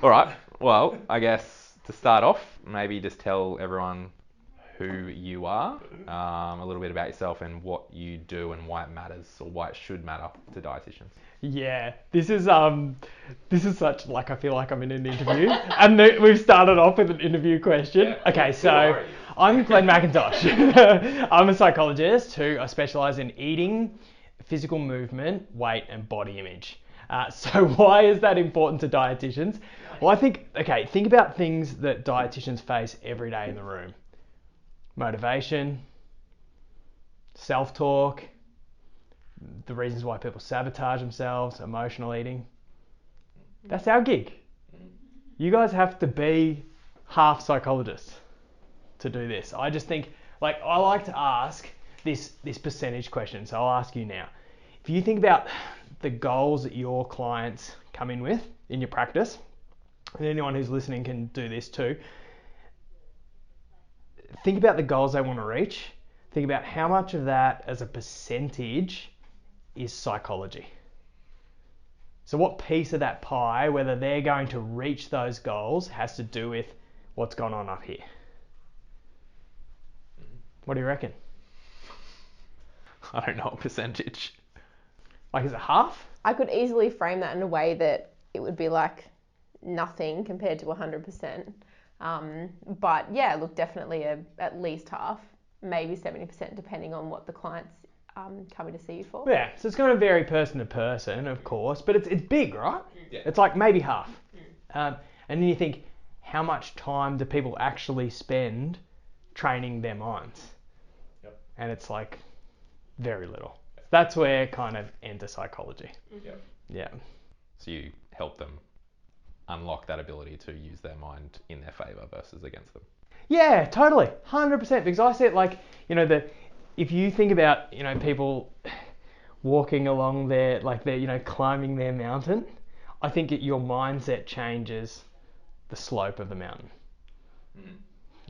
All right. Well, I guess to start off, maybe just tell everyone who you are, a little bit about yourself and what you do and why it matters or why it should matter to dietitians. Yeah, this is such, like, I feel like I'm in an interview, and we've started off with an interview question. Yeah, Okay, who so are you? I'm Glenn Mackintosh. I'm a psychologist who I specialise in eating, physical movement, weight, and body image. So why is that important to dietitians? Well, think about things that dietitians face every day in the room: motivation, self-talk, the reasons why people sabotage themselves, emotional eating. That's our gig. You guys have to be half psychologists to do this. I just think, like, I like to ask this percentage question. So I'll ask you now. If you think about the goals that your clients come in with in your practice, and anyone who's listening can do this too, think about the goals they want to reach. Think about how much of that as a percentage is psychology. So what piece of that pie, whether they're going to reach those goals, has to do with what's gone on up here? What do you reckon? I don't know what percentage. Like, is it half? I could easily frame that in a way that it would be like nothing compared to 100%. But yeah, look, definitely at least half, maybe 70%, depending on what the client's coming to see you for. Yeah, so it's going to vary person to person, of course, but it's big, right? Yeah. It's like maybe half. And then you think, how much time do people actually spend training their minds? Yep. And it's like very little. That's where kind of enter psychology. Yep. Yeah. So you help them unlock that ability to use their mind in their favour versus against them. Yeah, totally, 100%. Because I see it like, if you think about, people walking along their, like they're, climbing their mountain, I think your mindset changes the slope of the mountain.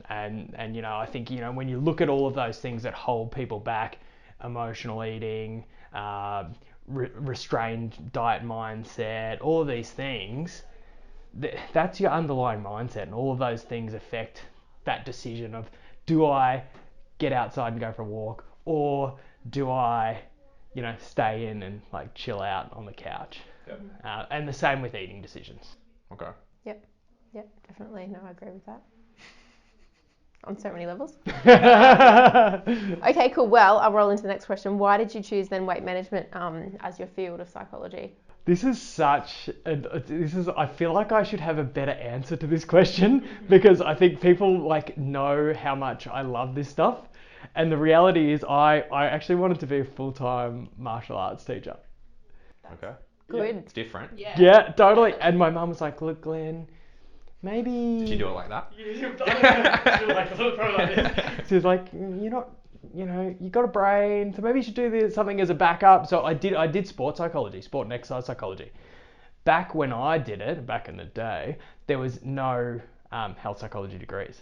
And I think, when you look at all of those things that hold people back, emotional eating, restrained diet mindset, all of these things, that's your underlying mindset, and all of those things affect that decision of, do I get outside and go for a walk, or do I, stay in and like chill out on the couch? Yep. And the same with eating decisions. Okay. Yep, definitely. No, I agree with that. On so many levels. Okay, cool. Well, I'll roll into the next question. Why did you choose then weight management as your field of psychology? I feel like I should have a better answer to this question, because I think people like know how much I love this stuff. And the reality is I actually wanted to be a full-time martial arts teacher. Okay. Good. It's different. Yeah, totally. And my mum was like, look, Glenn, maybe... Did you do it like that? She was like, you're not, you got a brain, so maybe you should do something as a backup. So I did sport psychology, sport and exercise psychology. Back when I did it, back in the day, there was no health psychology degrees.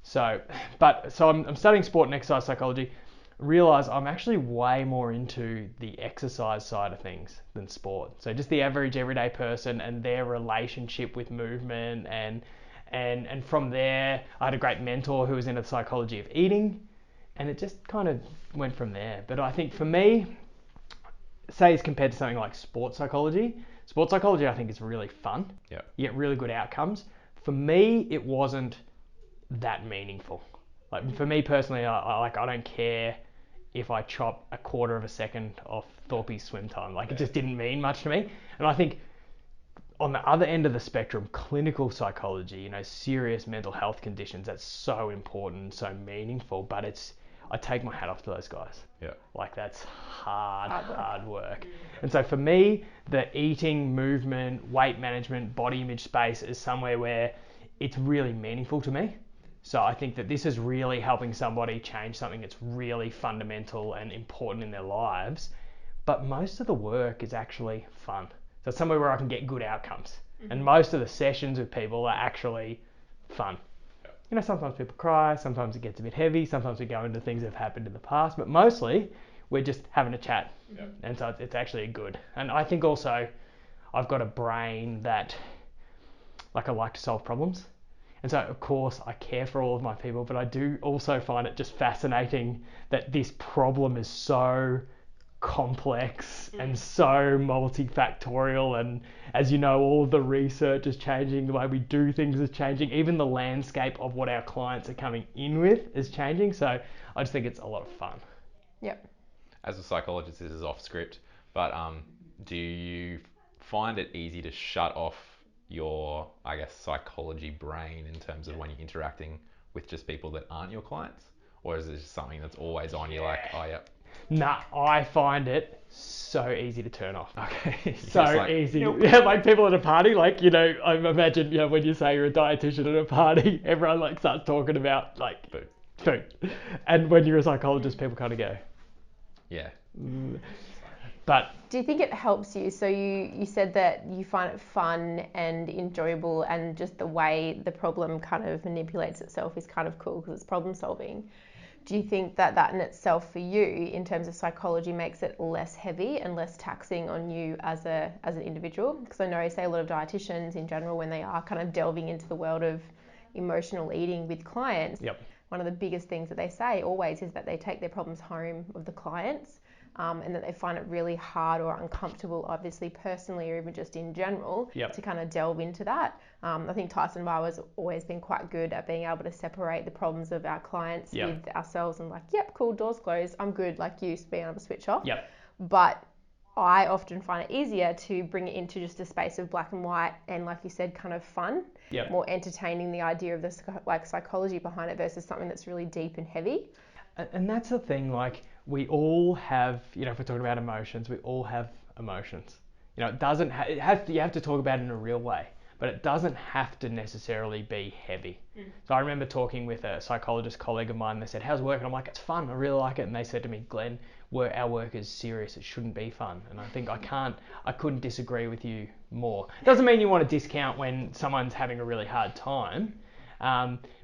So I'm studying sport and exercise psychology. Realise I'm actually way more into the exercise side of things than sport. So just the average everyday person and their relationship with movement, and from there I had a great mentor who was into the psychology of eating, and it just kind of went from there. But I think for me, say as compared to something like sports psychology I think is really fun. Yeah. You get really good outcomes. For me, it wasn't that meaningful. Like, for me personally, I don't care if I chop a quarter of a second off Thorpe's swim time. Like, it just didn't mean much to me. And I think on the other end of the spectrum, clinical psychology, serious mental health conditions, that's so important, so meaningful, but I take my hat off to those guys. Yeah. Like, that's hard work. And so for me, the eating, movement, weight management, body image space is somewhere where it's really meaningful to me. So I think that this is really helping somebody change something that's really fundamental and important in their lives. But most of the work is actually fun. So it's somewhere where I can get good outcomes. And most of the sessions with people are actually fun. Sometimes people cry, sometimes it gets a bit heavy, sometimes we go into things that have happened in the past, but mostly we're just having a chat. Yep. And so it's actually good. And I think also I've got a brain that like I like to solve problems. And so, of course, I care for all of my people, but I do also find it just fascinating that this problem is so complex and so multifactorial. And as you know, all of the research is changing, the way we do things is changing, even the landscape of what our clients are coming in with is changing. So I just think it's a lot of fun. Yep. As a psychologist, this is off script, but do you find it easy to shut off your, I guess, psychology brain in terms of when you're interacting with just people that aren't your clients? Or is it just something that's always on? You're like, oh, yeah. Nah, I find it so easy to turn off. Okay. So like, easy. Yeah, like people at a party, like, you know, I imagine, you know, when you say you're a dietitian at a party, everyone like starts talking about like food. And when you're a psychologist, people kind of go. Yeah. But do you think it helps you? So you said that you find it fun and enjoyable, and just the way the problem kind of manipulates itself is kind of cool because it's problem solving. Do you think that in itself for you, in terms of psychology, makes it less heavy and less taxing on you as an individual? Because I know I say a lot of dietitians in general, when they are kind of delving into the world of emotional eating with clients, one of the biggest things that they say always is that they take their problems home with the clients. And that they find it really hard or uncomfortable, obviously personally or even just in general, to kind of delve into that. I think Tyson and I has always been quite good at being able to separate the problems of our clients with ourselves and like, yep, cool, doors closed, I'm good, like you, being able to switch off. But I often find it easier to bring it into just a space of black and white and, like you said, kind of fun, more entertaining, the idea of the like psychology behind it versus something that's really deep and heavy. And that's the thing, like we all have, you know, if we're talking about emotions, we all have emotions. You know, it doesn't, it has to, you have to talk about it in a real way, but it doesn't have to necessarily be heavy. So I remember talking with a psychologist colleague of mine, they said, how's work? And I'm like, it's fun, I really like it. And they said to me, Glenn, our work is serious, it shouldn't be fun. And I think I couldn't disagree with you more. Doesn't mean you want to discount when someone's having a really hard time,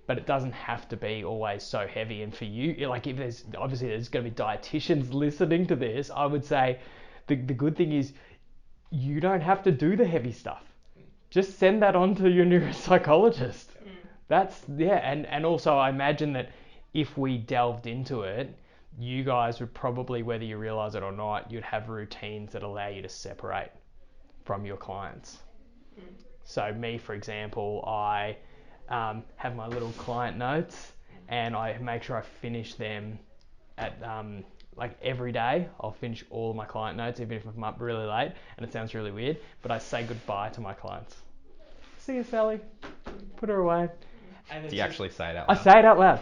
but it doesn't have to be always so heavy. And for you, like if there's going to be dietitians listening to this, I would say the good thing is you don't have to do the heavy stuff. Just send that on to your neuropsychologist. And also I imagine that if we delved into it, you guys would probably, whether you realize it or not, you'd have routines that allow you to separate from your clients. So me, for example, I have my little client notes and I make sure I finish them at like every day. I'll finish all of my client notes, even if I'm up really late, and it sounds really weird, but I say goodbye to my clients. See you, Sally. Put her away. And do you actually say it out loud? I say it out loud.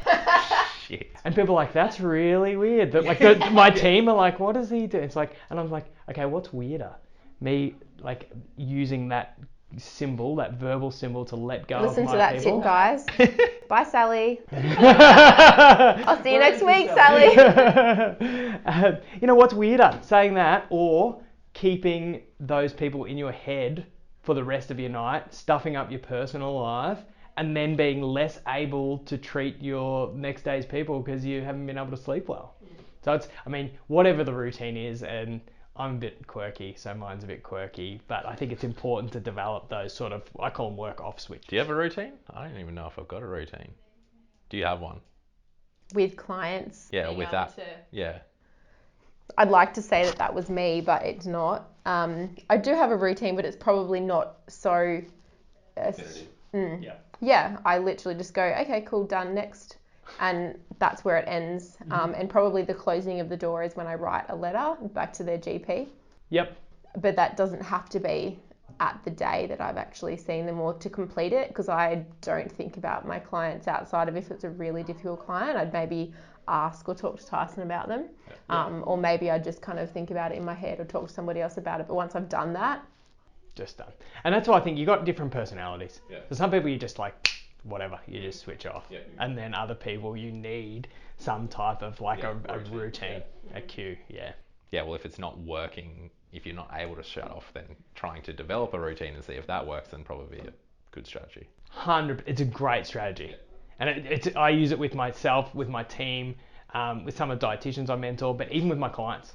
Shit. And people are like, that's really weird. But like my team are like, what does he do? It's like, and I'm like, okay, what's weirder? Me like using that symbol, that verbal symbol to let go Listen of to my that people. tip, guys. Bye, Sally. I'll see you next week, Sally. You know what's weirder? Saying that or keeping those people in your head for the rest of your night, stuffing up your personal life, and then being less able to treat your next day's people because you haven't been able to sleep well. So it's, I mean, whatever the routine is, and I'm a bit quirky, so mine's a bit quirky, but I think it's important to develop those sort of, I call them work off switch. Do you have a routine? I don't even know if I've got a routine. Do you have one? With clients? Yeah, with that. Yeah. I'd like to say that was me, but it's not. I do have a routine, but it's probably not so... Yeah, I literally just go, okay, cool, done, next. And that's where it ends. And probably the closing of the door is when I write a letter back to their GP. Yep. But that doesn't have to be at the day that I've actually seen them or to complete it, because I don't think about my clients outside of if it's a really difficult client. I'd maybe ask or talk to Tyson about them. Or maybe I'd just kind of think about it in my head or talk to somebody else about it. But once I've done that, just done. And that's why I think you got different personalities. For some people you just like whatever, you just switch off. And then other people you need some type of like a routine, a cue. Yeah, well, if it's not working, if you're not able to shut off, then trying to develop a routine and see if that works, then probably a good strategy. 100%, it's a great strategy. And I use it with myself, with my team, with some of the dietitians I mentor, but even with my clients.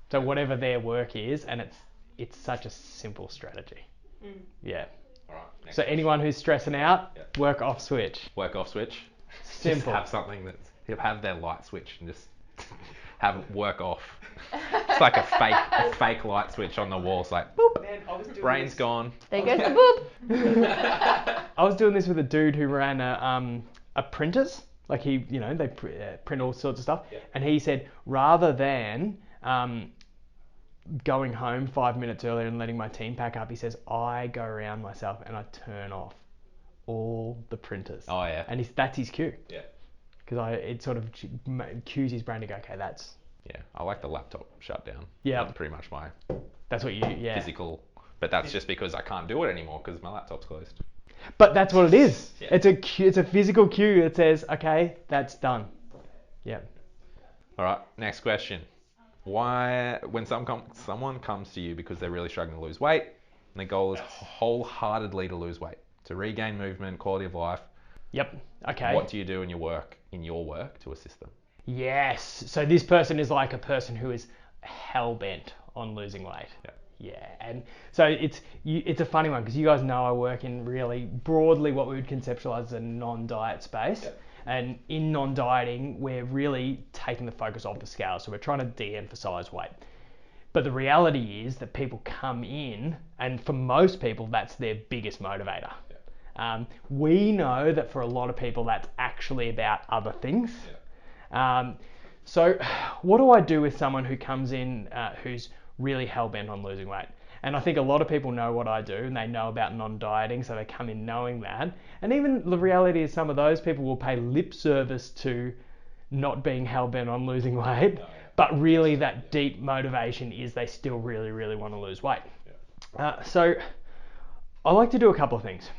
So whatever their work is, and it's such a simple strategy. Yeah. All right. Next So anyone who's stressing out, Yeah. work off switch. work off switch. Simple. Just have something that's have their light switch and just have it work off. It's like a fake light switch on the wall. It's like boop. Man, I was doing Brain's this. gone. There goes the boop. I was doing this with a dude who ran a printers. Like they print all sorts of stuff. Yeah. And he said, rather than going home 5 minutes earlier and letting my team pack up, he says, I go around myself and I turn off all the printers. Oh yeah. And that's his cue. Yeah. Because it sort of cues his brain to go, okay, that's Yeah. I like the laptop shutdown. Yeah. That's pretty much my what you physical. But that's just because I can't do it anymore because my laptop's closed. But that's what it is. Yeah. It's a physical cue that says, okay, that's done. Yeah. All right. Next question. Why, when someone comes to you because they're really struggling to lose weight, and their goal is wholeheartedly to lose weight, to regain movement, quality of life, Yep. Okay. what do you do in your work to assist them? Yes. So this person is like a person who is hell bent on losing weight. Yeah. Yeah. And so it's a funny one because you guys know I work in really broadly what we would conceptualize as a non-diet space. Yeah. And in non-dieting, we're really taking the focus off the scale. So we're trying to de-emphasize weight. But the reality is that people come in, and for most people, that's their biggest motivator. Yeah. We know that for a lot of people, that's actually about other things. Yeah. So what do I do with someone who comes in who's really hell-bent on losing weight? And I think a lot of people know what I do and they know about non-dieting, so they come in knowing that. And even the reality is some of those people will pay lip service to not being hell-bent on losing weight, but really that deep motivation is they still really, really want to lose weight. Yeah. So I like to do a couple of things.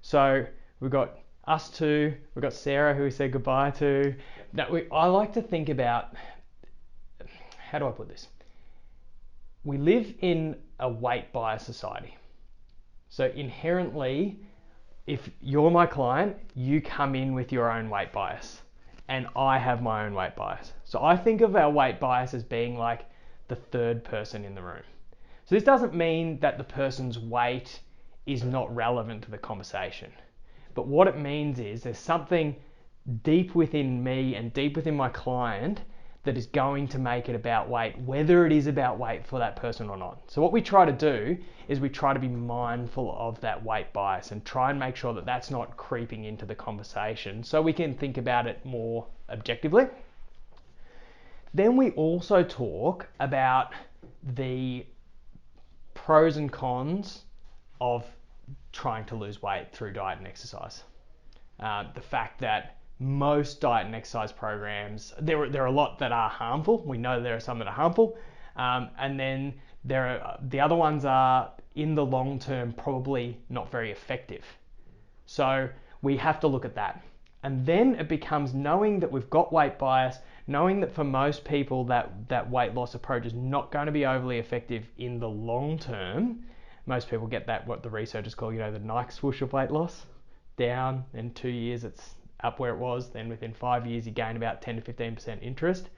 So we've got us two, we've got Sarah who we said goodbye to. Now, I like to think about, how do I put this? We live in a weight bias society. So inherently, if you're my client, you come in with your own weight bias and I have my own weight bias. So I think of our weight bias as being like the third person in the room. So this doesn't mean that the person's weight is not relevant to the conversation. But what it means is there's something deep within me and deep within my client that is going to make it about weight, whether it is about weight for that person or not. So what we try to do is we try to be mindful of that weight bias and try and make sure that that's not creeping into the conversation so we can think about it more objectively. Then we also talk about the pros and cons of trying to lose weight through diet and exercise. The fact that most diet and exercise programs, there are a lot that are harmful. We know there are some that are harmful. And then the other ones are, in the long term, probably not very effective. So we have to look at that. And then it becomes knowing that we've got weight bias, knowing that for most people that weight loss approach is not going to be overly effective in the long term. Most people get that, what the researchers call, the Nike swoosh of weight loss. Down in 2 years, it's up where it was. Then within 5 years, you gain about 10 to 15% interest.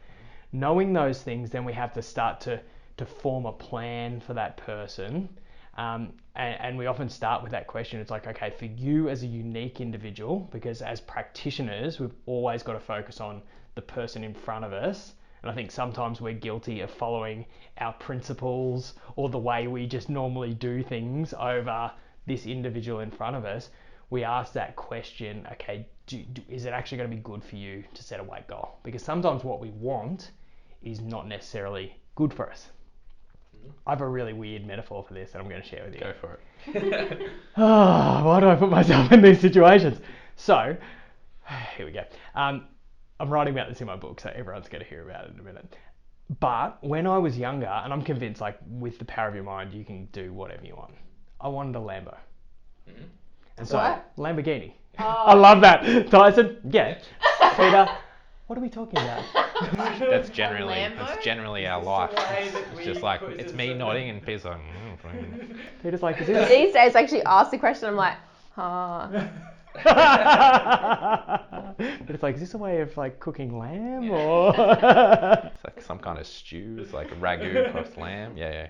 Knowing those things, then we have to start to form a plan for that person. And we often start with that question. It's like, okay, for you as a unique individual, because as practitioners, we've always got to focus on the person in front of us. And I think sometimes we're guilty of following our principles or the way we just normally do things over this individual in front of us. We ask that question, okay, is it actually going to be good for you to set a weight goal? Because sometimes what we want is not necessarily good for us. I have a really weird metaphor for this that I'm going to share with you. Go for it. Why do I put myself in these situations? So, here we go. I'm writing about this in my book, so everyone's going to hear about it in a minute. But when I was younger, and I'm convinced, like, with the power of your mind, you can do whatever you want. I wanted a Lambo. Mm-hmm. And so, What? Lamborghini. Oh. I love that. Tyson, yeah. Peter, what are we talking about? That's generally our life. way that It's we just like, put it's this me in nodding and Peter's like, Peter's like, is this? These days, I actually ask the question. I'm like, huh. But it's like, is this a way of like cooking lamb or? It's like some kind of stew. It's like a ragu plus lamb. Yeah.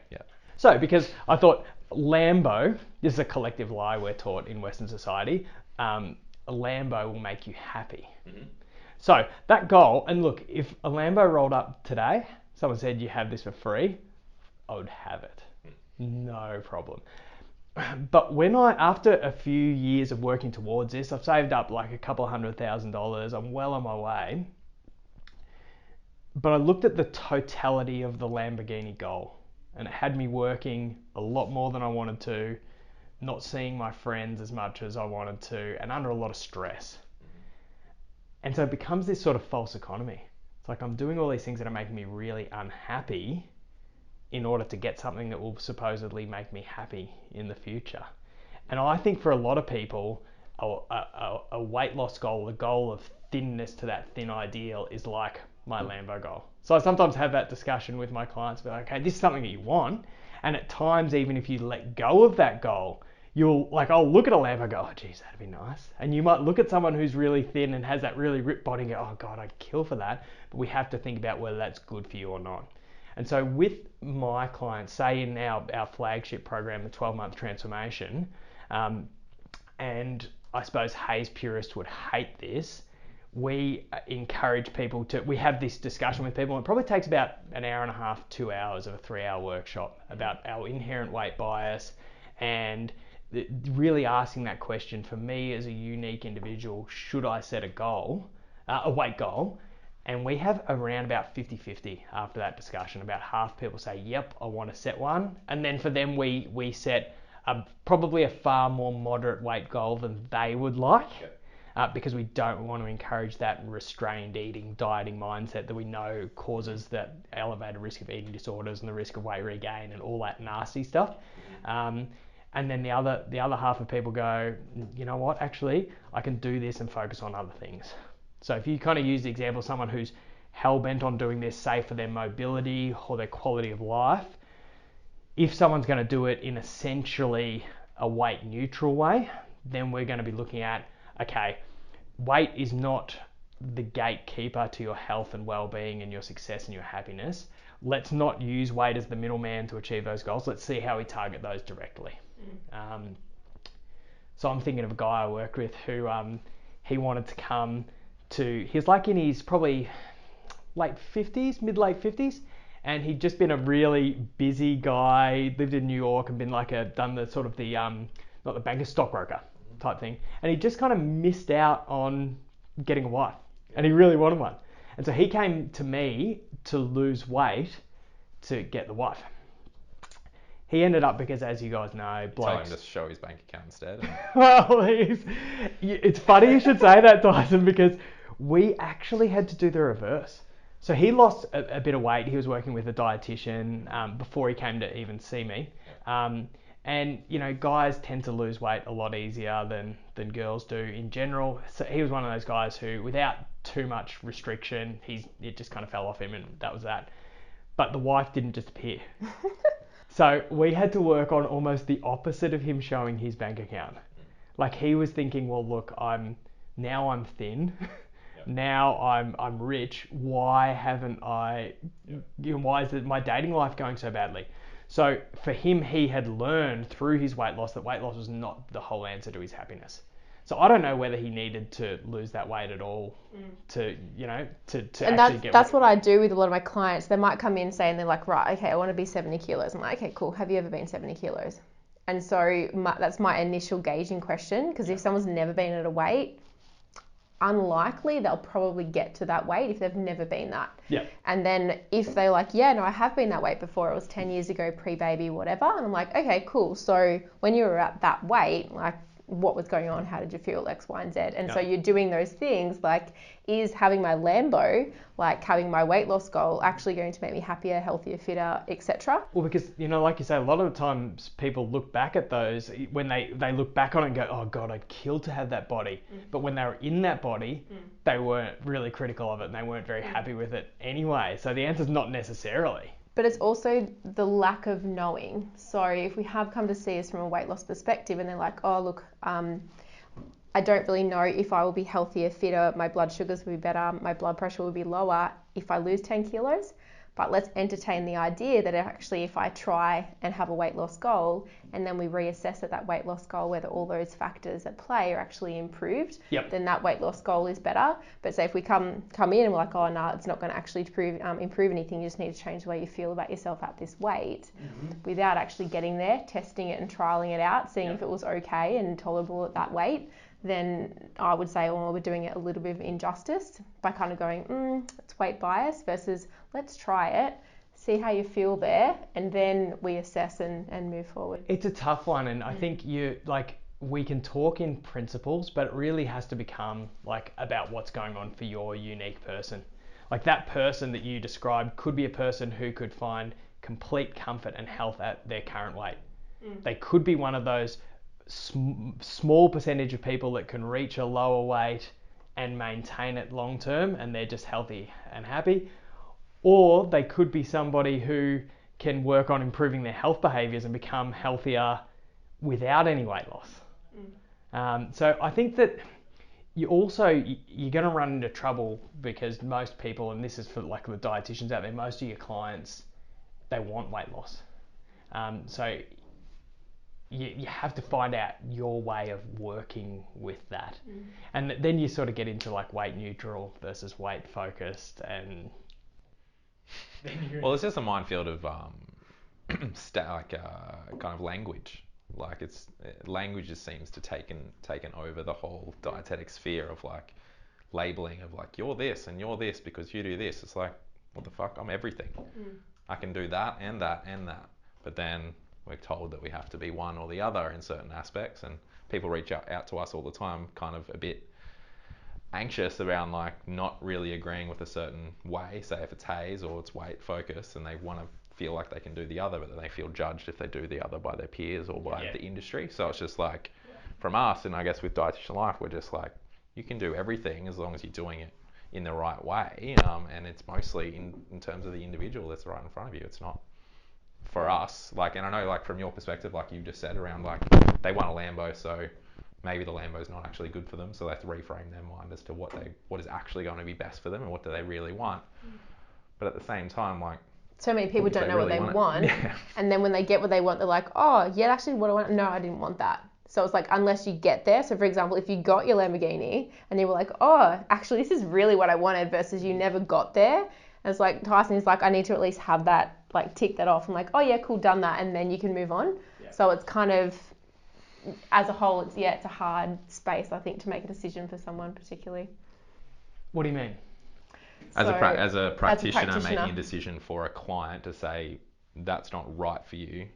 So, because I thought Lambo, this is a collective lie we're taught in Western society, a Lambo will make you happy. So that goal, and look, if a Lambo rolled up today, someone said you have this for free, I would have it. No problem. But after a few years of working towards this, I've saved up like a couple $100,000. I'm well on my way. But I looked at the totality of the Lamborghini goal, and it had me working a lot more than I wanted to, not seeing my friends as much as I wanted to, and under a lot of stress. And so it becomes this sort of false economy. It's like I'm doing all these things that are making me really unhappy in order to get something that will supposedly make me happy in the future. And I think for a lot of people, a weight loss goal, the goal of thinness to that thin ideal is like my Lambo goal. So I sometimes have that discussion with my clients, be like, okay, this is something that you want. And at times, even if you let go of that goal, I'll look at a Lambo and go, oh geez, that'd be nice. And you might look at someone who's really thin and has that really ripped body and go, oh God, I'd kill for that. But we have to think about whether that's good for you or not. And so with my clients, say in our flagship program, the 12-month transformation, and I suppose Haze purists would hate this, we encourage people we have this discussion with people, and it probably takes about an hour and a half, 2 hours of a 3-hour workshop about our inherent weight bias and really asking that question for me as a unique individual, should I set a goal, a weight goal? And we have around about 50-50 after that discussion. About half people say, yep, I want to set one. And then for them, we set probably a far more moderate weight goal than they would like. Yep. Because we don't want to encourage that restrained eating, dieting mindset that we know causes that elevated risk of eating disorders and the risk of weight regain and all that nasty stuff. And then the other half of people go, you know what, actually, I can do this and focus on other things. So if you kind of use the example of someone who's hell-bent on doing this, say for their mobility or their quality of life, if someone's going to do it in essentially a weight neutral way, then we're going to be looking at, okay, weight is not the gatekeeper to your health and well-being and your success and your happiness. Let's not use weight as the middleman to achieve those goals. Let's see how we target those directly. So I'm thinking of a guy I worked with who he wanted to come to, he's like in his probably mid-late 50s, and he'd just been a really busy guy, lived in New York and been done the sort of the, not the banker, stockbroker type thing. And he just kind of missed out on getting a wife, and he really wanted one. And so he came to me to lose weight to get the wife. He ended up, because as you guys know, blokes... Tell him to show his bank account instead. Well, it's funny you should say that, Tyson, because we actually had to do the reverse. So he lost a bit of weight. He was working with a dietitian before he came to even see me. And, you know, guys tend to lose weight a lot easier than girls do in general. So he was one of those guys who, without too much restriction, it just kind of fell off him, and that was that. But the wife didn't just appear. So we had to work on almost the opposite of him showing his bank account. Like he was thinking, well, look, I'm thin. Yep. Now I'm rich. Why haven't I? Yep. You know, why is my dating life going so badly? So for him, he had learned through his weight loss that weight loss was not the whole answer to his happiness. So I don't know whether he needed to lose that weight at all to and actually get. That's what I do with a lot of my clients. They might come in saying they're like, right, okay, I want to be 70 kilos. I'm like, okay, cool. Have you ever been 70 kilos? And so that's my initial gauging question, because if someone's never been at a weight, unlikely they'll probably get to that weight if they've never been that. Yeah. And then if they're like, yeah, no, I have been that weight before. It was 10 years ago, pre-baby, whatever. And I'm like, okay, cool. So when you were at that weight, like, what was going on, how did you feel, X, Y, and Z. And so you're doing those things, like, is having my Lambo, like having my weight loss goal, actually going to make me happier, healthier, fitter, etc.? Well, because, you know, like you say, a lot of the times people look back at those, when they look back on it and go, oh God, I'd kill to have that body. But when they were in that body, they weren't really critical of it and they weren't very happy with it anyway. So the answer's not necessarily. But it's also the lack of knowing. So if we have come to see us from a weight loss perspective and they're like, oh, look, I don't really know if I will be healthier, fitter, my blood sugars will be better, my blood pressure will be lower if I lose 10 kilos. but let's entertain the idea that actually if I try and have a weight loss goal and then we reassess at that weight loss goal whether all those factors at play are actually improved, then that weight loss goal is better. But say if we come in and we're like, oh no, it's not going to actually improve anything, you just need to change the way you feel about yourself at this weight, without actually getting there, testing it and trialing it out, seeing if it was okay and tolerable at that weight, then I would say, well, we're doing it a little bit of injustice by kind of going, it's weight bias, versus let's try it, see how you feel there, and then we assess and move forward. It's a tough one, and I think we can talk in principles, but it really has to become like about what's going on for your unique person. Like that person that you described could be a person who could find complete comfort and health at their current weight. They could be one of those small percentage of people that can reach a lower weight and maintain it long term, and they're just healthy and happy. Or they could be somebody who can work on improving their health behaviors and become healthier without any weight loss. So I think that you're going to run into trouble, because most people, and this is for like the dietitians out there, most of your clients, they want weight loss. So you have to find out your way of working with that. And then you sort of get into like weight neutral versus weight focused, and well, it's just a minefield of kind of language. Like language just seems to taken over the whole dietetic sphere of like labeling of like, you're this and you're this because you do this. It's like, what the fuck? I'm everything. I can do that and that and that. But then we're told that we have to be one or the other in certain aspects, and people reach out to us all the time kind of a bit anxious around like not really agreeing with a certain way, say if it's haze or it's weight focus, and they want to feel like they can do the other, but then they feel judged if they do the other by their peers or by the industry. So it's just like from us, and I guess with Dietitian Life, we're just like, you can do everything as long as you're doing it in the right way, and it's mostly in terms of the individual that's right in front of you. It's not for us, like, and I know like from your perspective, like you just said around like they want a Lambo, so maybe the Lambo's not actually good for them, so they have to reframe their mind as to what is actually going to be best for them and what do they really want. But at the same time, like, so many people don't know what they want, and then when they get what they want, they're like, oh yeah, actually what I want, no, I didn't want that. So it's like, unless you get there, so for example, if you got your Lamborghini and you were like, oh, actually this is really what I wanted, versus you never got there, and it's like Tyson is like, I need to at least have that, like tick that off, and like, oh yeah, cool, done that, and then you can move on. So it's kind of, as a whole, it's a hard space, I think, to make a decision for someone particularly. What do you mean? As a practitioner making a decision for a client to say that's not right for you,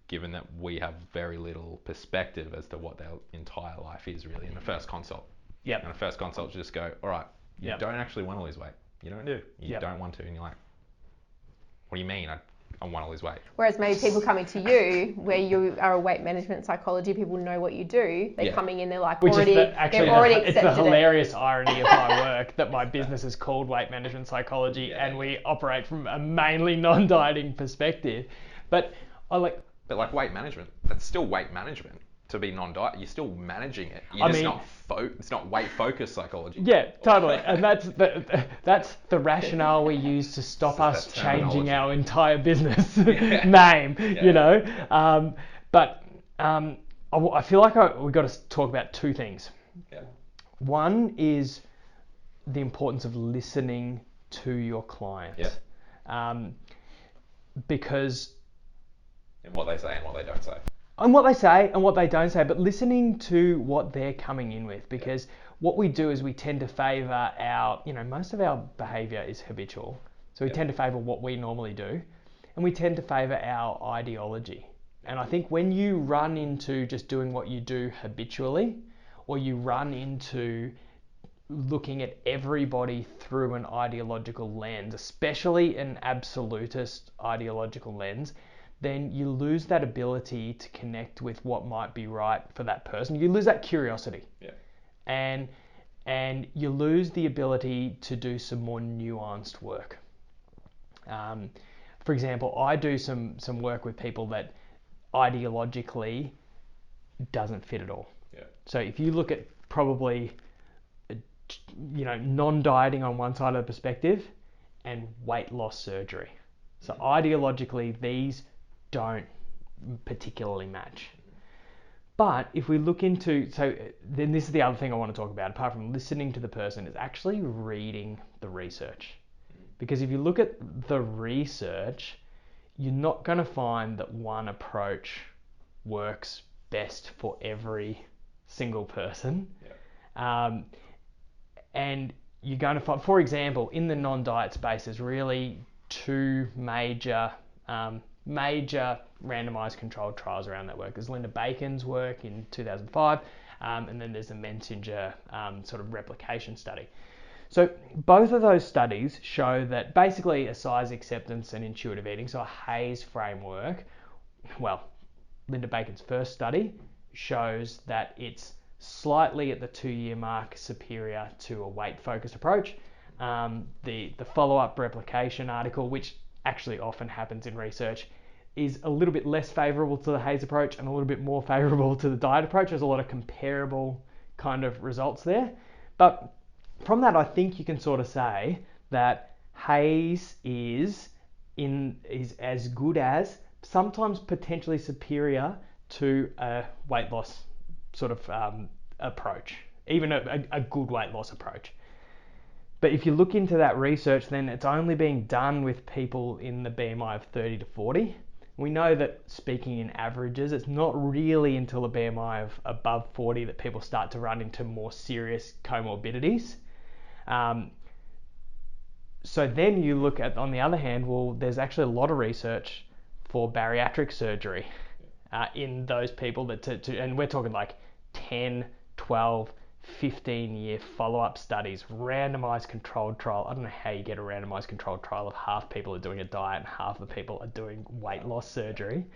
given that we have very little perspective as to what their entire life is really in the first consult. And the first consult, you just go, all right, you don't actually want to lose weight. You don't do. You don't want to, and you're like, what do you mean? I want to lose weight. Whereas maybe people coming to you, where you are a weight management psychology, people know what you do. They're coming in, they're like, which already, is actually they've already accepted it. It's the hilarious irony of my work that my business is called Weight Management Psychology, and we operate from a mainly non-dieting perspective. But like weight management, that's still weight management. To be non-diet, you're still managing it. It's not weight focused psychology. Yeah, totally. And that's the rationale we use to stop us changing our entire business name. You know, but I feel like we've got to talk about two things. One is the importance of listening to your client, because and what they say and what they don't say. And what they say and what they don't say, but listening to what they're coming in with, because what we do is we tend to favour most of our behaviour is habitual. So we tend to favour what we normally do, and we tend to favour our ideology. And I think when you run into just doing what you do habitually, or you run into looking at everybody through an ideological lens, especially an absolutist ideological lens, then you lose that ability to connect with what might be right for that person. You lose that curiosity. And you lose the ability to do some more nuanced work. For example, I do some work with people that ideologically doesn't fit at all. So if you look at probably non-dieting on one side of the perspective and weight loss surgery, So ideologically, these don't particularly match. But if we look into, so then this is the other thing I want to talk about, apart from listening to the person, is actually reading the research. Because if you look at the research, you're not going to find that one approach works best for every single person. And you're going to find, for example, in the non-diet space, there's really two major randomized controlled trials around that work. There's Linda Bacon's work in 2005, and then there's the Messenger sort of replication study. So both of those studies show that basically a size acceptance and intuitive eating, so a Hays framework, well, Linda Bacon's first study shows that it's slightly at the 2-year mark superior to a weight-focused approach. The follow-up replication article, which actually often happens in research, is a little bit less favourable to the Hays approach and a little bit more favourable to the diet approach. There's a lot of comparable kind of results there. But from that, I think you can sort of say that Hays is as good as, sometimes potentially superior to a weight loss sort of approach, even a good weight loss approach. But if you look into that research, then it's only being done with people in the BMI of 30 to 40. We know that, speaking in averages, it's not really until a BMI of above 40 that people start to run into more serious comorbidities. So then you look at, on the other hand, well, there's actually a lot of research for bariatric surgery in those people that and we're talking like 10, 12, 15-year follow-up studies, randomized controlled trial. I don't know how you get a randomized controlled trial if half people are doing a diet and half the people are doing weight loss surgery.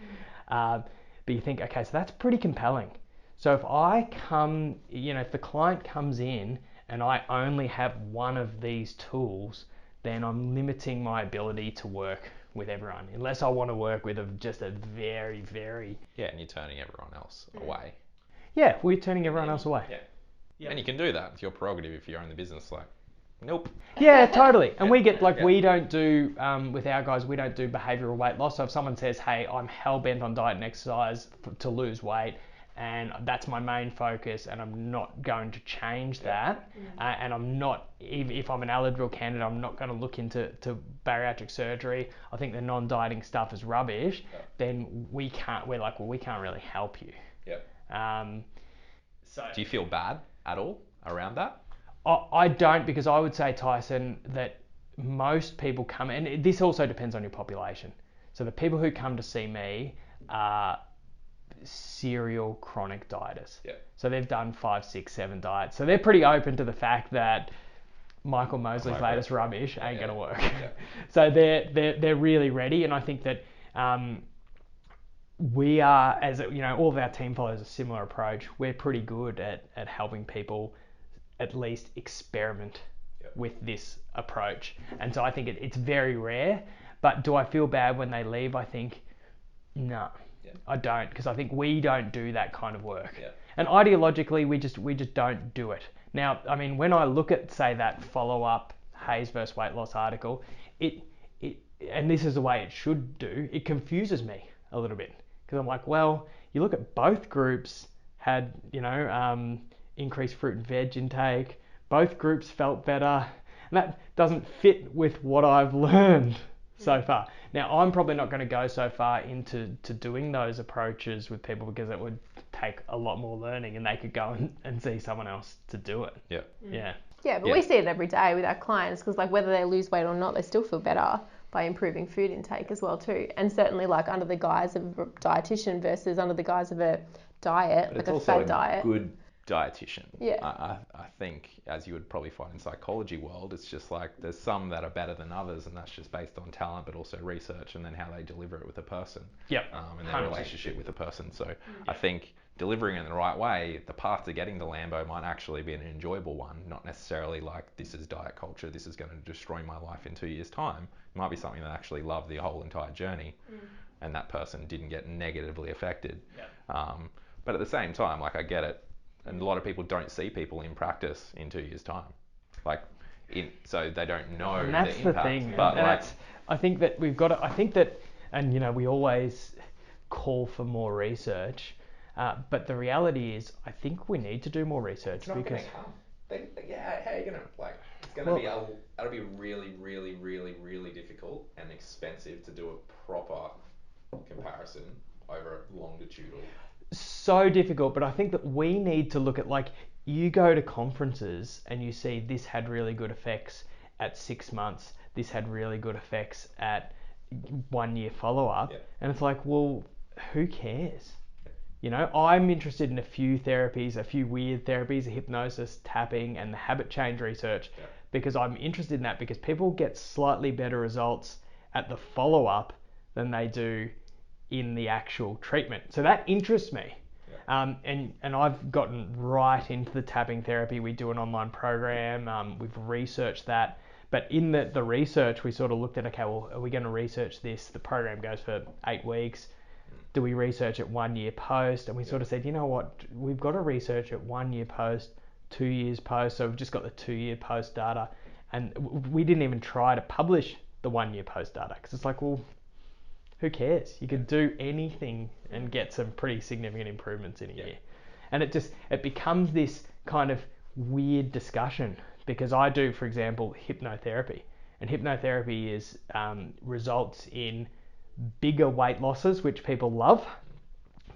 But you think, okay, so that's pretty compelling. So if if the client comes in and I only have one of these tools, then I'm limiting my ability to work with everyone, unless I want to work with just a very, very... Yeah, and you're turning everyone else away. Yeah, we're turning everyone else away. Yeah. And you can do that. It's your prerogative if you own the business. Like, nope. Yeah, totally. And we get, we don't do, with our guys, we don't do behavioural weight loss. So if someone says, hey, I'm hell-bent on diet and exercise to lose weight, and that's my main focus, and I'm not going to change that, and I'm not, if I'm an eligible candidate, I'm not going to look into bariatric surgery, I think the non-dieting stuff is rubbish, then we can't really help you. So do you feel bad at all around that? I don't, because I would say, Tyson, that most people come, and this also depends on your population. So the people who come to see me are serial chronic dieters. So they've done 5, 6, 7 diets. So they're pretty open to the fact that Michael Mosley's latest rubbish ain't going to work. So they're really ready, and I think that we are, as all of our team follows a similar approach. We're pretty good at helping people at least experiment with this approach. And so I think it's very rare. But do I feel bad when they leave? I think no. I don't, because I think we don't do that kind of work. And ideologically, we just don't do it. Now, I mean, when I look at, say, that follow-up Hays versus weight loss article, it and this is the way it should do, it confuses me a little bit. Because I'm like, well, you look at both groups had, increased fruit and veg intake. Both groups felt better. And that doesn't fit with what I've learned so far. Now, I'm probably not going to go so far into doing those approaches with people, because it would take a lot more learning, and they could go and see someone else to do it. Yeah, but we see it every day with our clients, because whether they lose weight or not, they still feel better by improving food intake as well too. And certainly under the guise of a dietitian versus under the guise of a diet, but like a fad diet. Good dietitian. Yeah. I think, as you would probably find in psychology world, it's just like there's some that are better than others, and that's just based on talent, but also research, and then how they deliver it with a person. And their relationship with a person. So I think delivering it in the right way, the path to getting to Lambo might actually be an enjoyable one, not necessarily like, this is diet culture, this is going to destroy my life in 2 years' time. It might be something that actually loved the whole entire journey, and that person didn't get negatively affected. But at the same time, I get it. And a lot of people don't see people in practice in 2 years' time. So they don't know and that's the impact. The thing. But I think that we've got to, I think that, and you know, we always call for more research, but the reality is, I think we need to do more research It's not because. going to come. Yeah, how are you going to, like, it's going to it'll be really, really, really, really difficult and expensive to do a proper comparison over a longitudinal. So difficult, but I think that we need to look at, like, you go to conferences and you see this had really good effects at 6 months, this had really good effects at 1 year follow-up, and it's like, well, who cares? You know, I'm interested in a few therapies, a few weird therapies, hypnosis, tapping, and the habit change research, because I'm interested in that because people get slightly better results at the follow-up than they do in the actual treatment. So that interests me. And I've gotten right into the tapping therapy. We do an online program. We've researched that. But in the research, we sort of looked at, okay, well, are we going to research this? The program goes for 8 weeks. Do we research it 1 year post? And we sort of said, you know what, we've got to research it 1 year post, 2 years post. So we've just got the 2 year post data. And we didn't even try to publish the 1 year post data because it's like, well, who cares? You could do anything and get some pretty significant improvements in a year. And it becomes this kind of weird discussion because I do, for example, hypnotherapy. And hypnotherapy is results in bigger weight losses, which people love,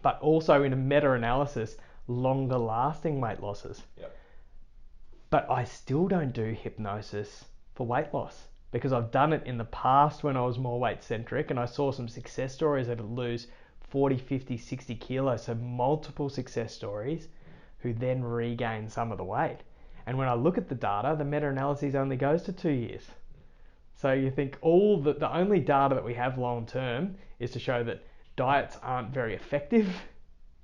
but also in a meta-analysis, longer lasting weight losses. But I still don't do hypnosis for weight loss because I've done it in the past when I was more weight centric, and I saw some success stories that would lose 40, 50, 60 kilos, so multiple success stories who then regain some of the weight. And when I look at the data, the meta-analysis only goes to 2 years. So you think the only data that we have long term is to show that diets aren't very effective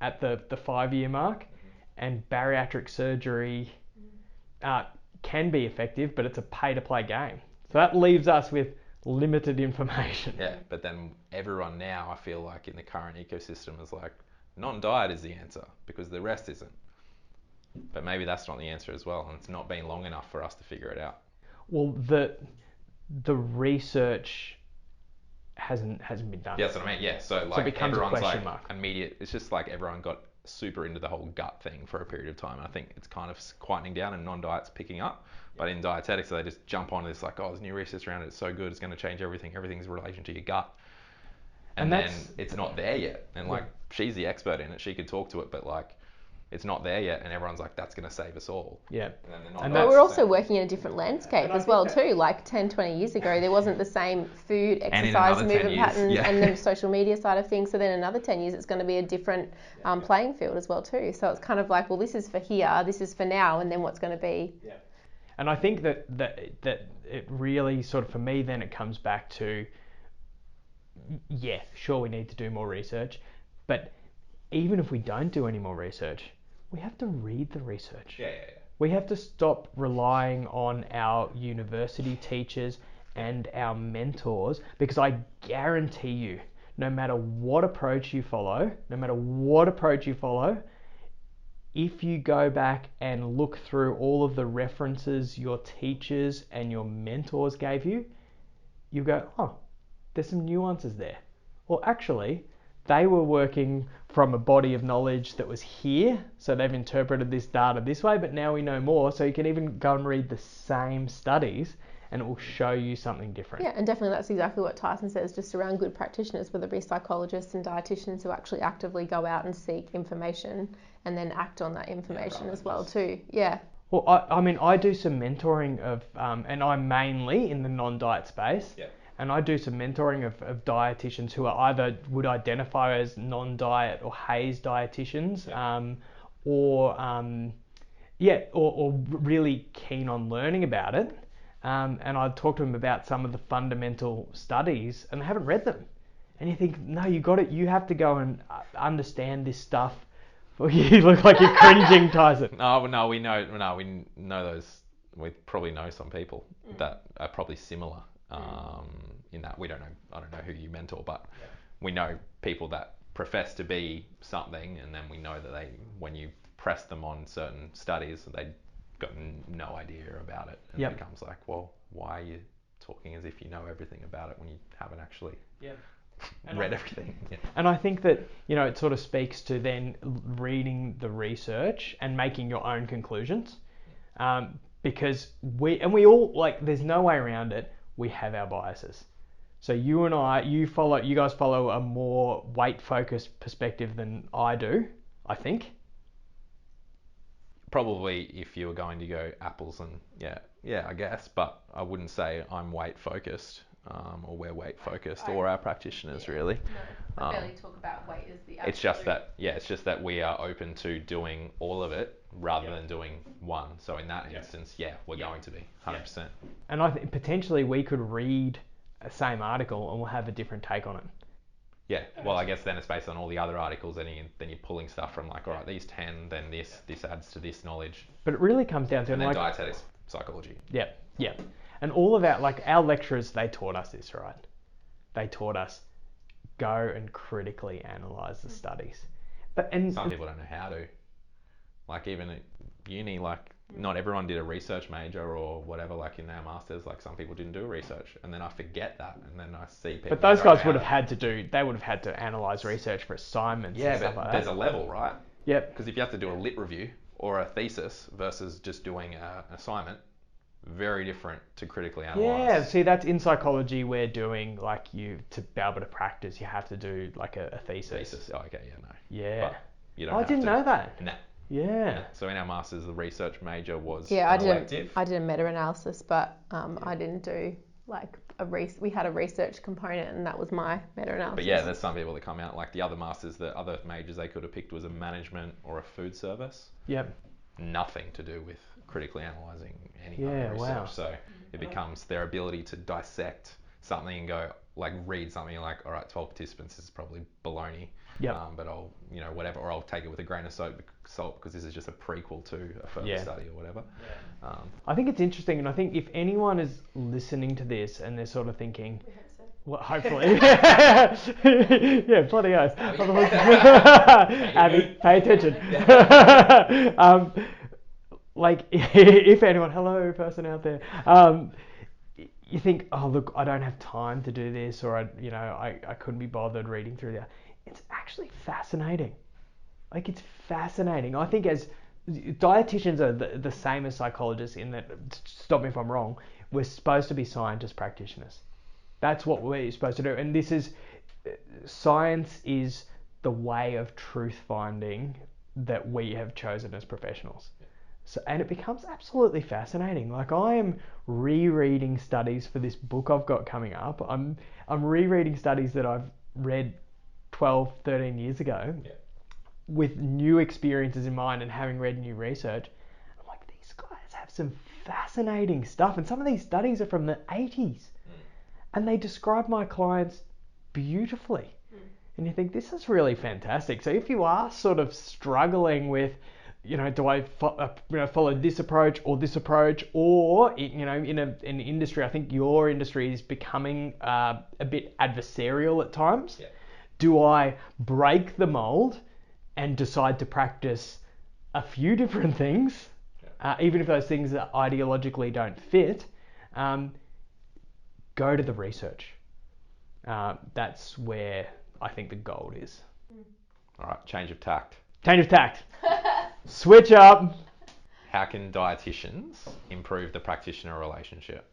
at the 5 year mark, and bariatric surgery can be effective, but it's a pay to play game. So that leaves us with limited information. Yeah, but then everyone now, I feel like in the current ecosystem is like, non-diet is the answer because the rest isn't. But maybe that's not the answer as well, and it's not been long enough for us to figure it out. Well, the research hasn't been done. Yeah, that's what I mean. Yeah, so like it becomes everyone's a question like mark. immediate. It's just like everyone got super into the whole gut thing for a period of time. And I think it's kind of quietening down and non-diet's picking up. But in dietetics, they just jump on this like, oh, there's new research around it. It's so good. It's going to change everything. Everything's in relation to your gut. And then it's not there yet. And like, she's the expert in it. She could talk to it, but like, it's not there yet. And everyone's like, that's going to save us all. Yeah. But we're also working in a different landscape as well too. Like 10, 20 years ago, there wasn't the same food, exercise, movement patterns, and the social media side of things. So then another 10 years, it's going to be a different playing field as well too. So it's kind of like, well, this is for here, this is for now, and then what's going to be. Yeah. And I think that it really sort of, for me, then it comes back to, yeah, sure, we need to do more research, but even if we don't do any more research, we have to read the research. Yeah. We have to stop relying on our university teachers and our mentors, because I guarantee you, no matter what approach you follow, if you go back and look through all of the references your teachers and your mentors gave you, you go, oh, there's some nuances there. Or actually, they were working from a body of knowledge that was here, so they've interpreted this data this way, but now we know more, so you can even go and read the same studies and it will show you something different. Yeah, and definitely that's exactly what Tyson says, just around good practitioners, whether it be psychologists and dietitians who actually actively go out and seek information and then act on that information as well too. Yeah. Well, I mean, I do some mentoring of, and I'm mainly in the non-diet space. Yeah. And I do some mentoring of dietitians who are either would identify as non-diet or haze dietitians, or really keen on learning about it. And I talk to them about some of the fundamental studies, and they haven't read them. And you think, no, you have to go and understand this stuff. You look like you're cringing, Tyson. No, we know those. We probably know some people that are probably similar. In that I don't know who you mentor, but we know people that profess to be something, and then we know that when you press them on certain studies, they got no idea about it, and it becomes like, well, why are you talking as if you know everything about it when you haven't actually And read everything. Yeah. And I think that, it sort of speaks to then reading the research and making your own conclusions. Because we all, like, there's no way around it, we have our biases. So you and you guys follow a more weight-focused perspective than I do, I think. Probably if you were going to go apples and I guess, but I wouldn't say I'm weight focused or we're weight focused or our practitioners really. No, I barely talk about weight as the absolute. It's just that we are open to doing all of it rather than doing one. So in that instance, we're going to be 100%. And I think potentially we could read the same article and we'll have a different take on it. Yeah, well, I guess then it's based on all the other articles, and then you're pulling stuff from like, all right, these 10, then this adds to this knowledge. But it really comes down to and then like dietetics, psychology. Yeah. And all of our lecturers, they taught us this, right? They taught us go and critically analyze the studies. Some people don't know how to. Like even at uni, like not everyone did a research major or whatever. Like in our masters, like some people didn't do research, and then I forget that, and then I see people. But those guys would have had to analyze research for assignments. Yeah, and stuff but like there's that. a level, right? Yep. Because if you have to do a lit review or a thesis versus just doing an assignment, very different to critically analyze. Yeah, see, that's in psychology. We're doing like to be able to practice, you have to do like a thesis. Oh, okay, yeah, no. Yeah. But you don't I have didn't to. know that. Nah. Yeah. So in our masters, the research major was I elective. I did a meta-analysis, but I didn't do like we had a research component, and that was my meta-analysis. But yeah, there's some people that come out like the other masters, the other majors they could have picked was a management or a food service. Yep. Nothing to do with critically analysing any other research. Wow. So it becomes their ability to dissect something and go like read something like, all right, 12 participants is probably baloney. Yep. But I'll whatever, or I'll take it with a grain of salt because this is just a prequel to a further study or whatever. Yeah. I think it's interesting, and I think if anyone is listening to this and they're sort of thinking, well, hopefully, yeah, bloody oath. Abby, pay attention. Like, if anyone, hello, person out there, you think, oh look, I don't have time to do this, or I couldn't be bothered reading through that. It's actually fascinating. Like, it's fascinating. I think as dietitians are the same as psychologists in that, stop me if I'm wrong, we're supposed to be scientist practitioners. That's what we're supposed to do. And science is the way of truth finding that we have chosen as professionals. So, and it becomes absolutely fascinating. Like, I am rereading studies for this book I've got coming up. I'm rereading studies that I've read 12, 13 years ago with new experiences in mind and having read new research. I'm like, these guys have some fascinating stuff. And some of these studies are from the 80s. And they describe my clients beautifully. And you think, this is really fantastic. So if you are sort of struggling with, do I follow this approach or this approach, or in an industry, I think your industry is becoming a bit adversarial at times. Yeah. Do I break the mold and decide to practice a few different things, even if those things ideologically don't fit? Go to the research. That's where I think the gold is. All right, change of tact. Switch up. How can dietitians improve the practitioner relationship?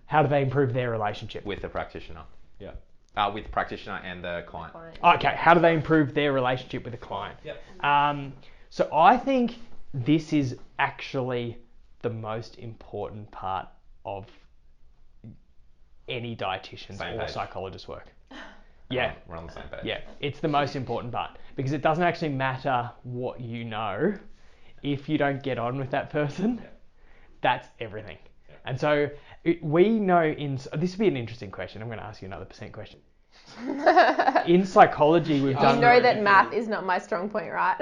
How do they improve their relationship? With the practitioner. Yeah. With the practitioner and the client. Okay, how do they improve their relationship with the client? Yep. So I think this is actually the most important part of any dietitian's or psychologist's work. Yeah. We're on the same page. Yeah, it's the most important part because it doesn't actually matter what you know if you don't get on with that person. Yeah. That's everything. Yeah. And so we know this would be an interesting question. I'm going to ask you another % question. In psychology, we've done. You know that math is not my strong point, right?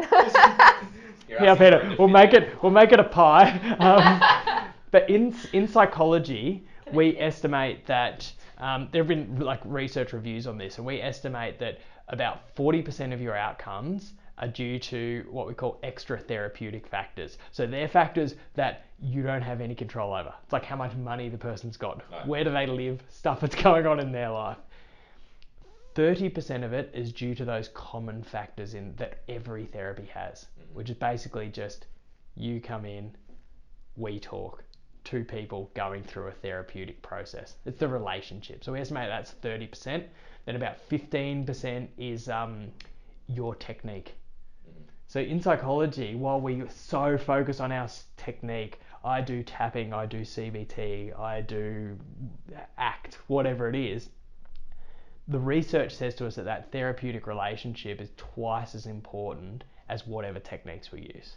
Yeah, Peter. We'll make it a pie. But in psychology, we estimate that there have been like research reviews on this, and we estimate that about 40% of your outcomes are due to what we call extra therapeutic factors. So they're factors that you don't have any control over. It's like how much money the person's got, where do they live, stuff that's going on in their life. 30% of it is due to those common factors in that every therapy has, which is basically just you come in, we talk, two people going through a therapeutic process. It's the relationship. So we estimate that's 30%. Then about 15% is your technique. So in psychology, while we so focus on our technique, I do tapping, I do CBT, I do ACT, whatever it is, the research says to us that that therapeutic relationship is twice as important as whatever techniques we use.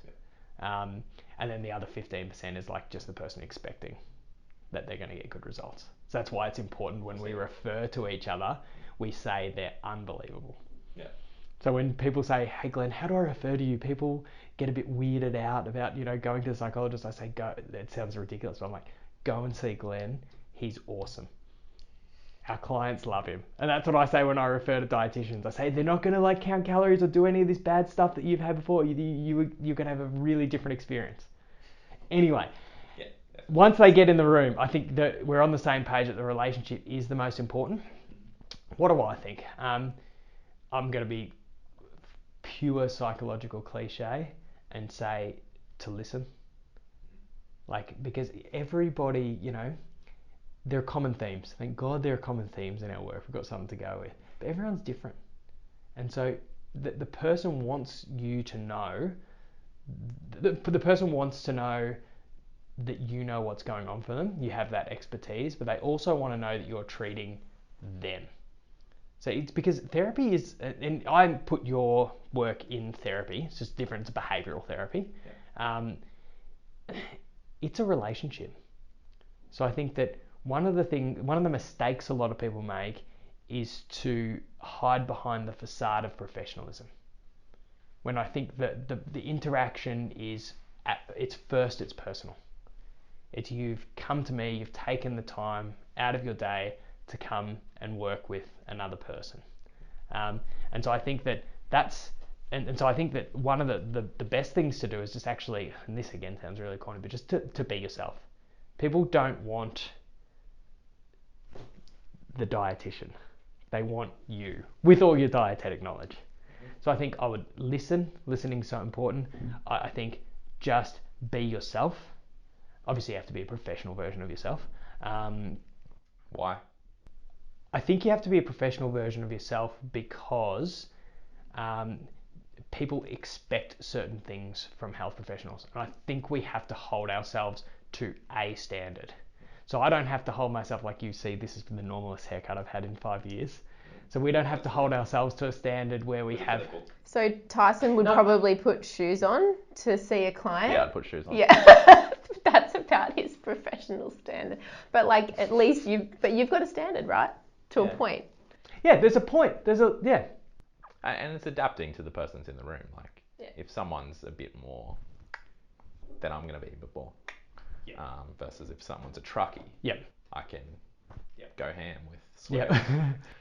And then the other 15% is like just the person expecting that they're going to get good results. So that's why it's important when we refer to each other, we say they're unbelievable. Yeah. So when people say, hey Glenn, how do I refer to you? People get a bit weirded out about, going to the psychologist. I say, go, that sounds ridiculous. But I'm like, go and see Glenn. He's awesome. Our clients love him. And that's what I say when I refer to dietitians. I say, they're not going to like count calories or do any of this bad stuff that you've had before. You're going to have a really different experience. Anyway, once they get in the room, I think that we're on the same page that the relationship is the most important. What do I think? I'm going to be pure psychological cliche and say to listen. Because everybody, there are common themes. Thank God there are common themes in our work. We've got something to go with. But everyone's different. And so the person wants you to know, the person wants to know that you know what's going on for them. You have that expertise, but they also want to know that you're treating them. So it's because therapy is, and I put your work in therapy, it's just different, it's behavioural therapy. Yeah. It's a relationship. So I think that one of the mistakes a lot of people make is to hide behind the facade of professionalism. When I think that the interaction is, it's personal. It's you've come to me, you've taken the time out of your day to come and work with another person. And so I think that so I think that one of the best things to do is just actually, and this again sounds really corny, but just to be yourself. People don't want the dietitian. They want you with all your dietetic knowledge. So I think I would listen. Listening's so important. I think just be yourself. Obviously you have to be a professional version of yourself. Why? I think you have to be a professional version of yourself because people expect certain things from health professionals. And I think we have to hold ourselves to a standard. So I don't have to hold myself like you see, this is the normalest haircut I've had in 5 years. So we don't have to hold ourselves to a standard where we have... So Tyson would probably put shoes on to see a client. Yeah, I'd put shoes on. Yeah, that's about his professional standard. But at least you've got a standard, right? To a point. Yeah, there's a point. Yeah. And it's adapting to the person that's in the room. If someone's a bit more than I'm going to be before, versus if someone's a truckie, I can go ham with swear.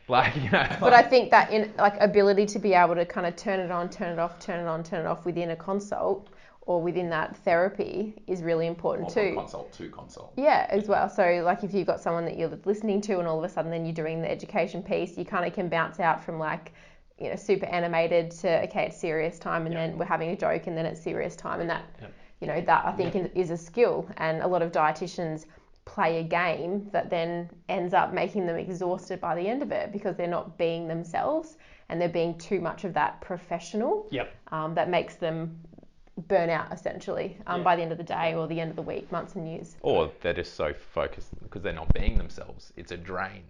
But I think that in ability to be able to kind of turn it on, turn it off, turn it on, turn it off within a consult or within that therapy is really important too. From consult to consult. Yeah, as well. So if you've got someone that you're listening to and all of a sudden then you're doing the education piece, you kind of can bounce out from super animated to, okay, it's serious time, and then we're having a joke, and then it's serious time, and that, that I think is a skill. And a lot of dietitians play a game that then ends up making them exhausted by the end of it because they're not being themselves and they're being too much of that professional. That makes them burn out essentially by the end of the day or the end of the week, months and years. Or they're just so focused because they're not being themselves. It's a drain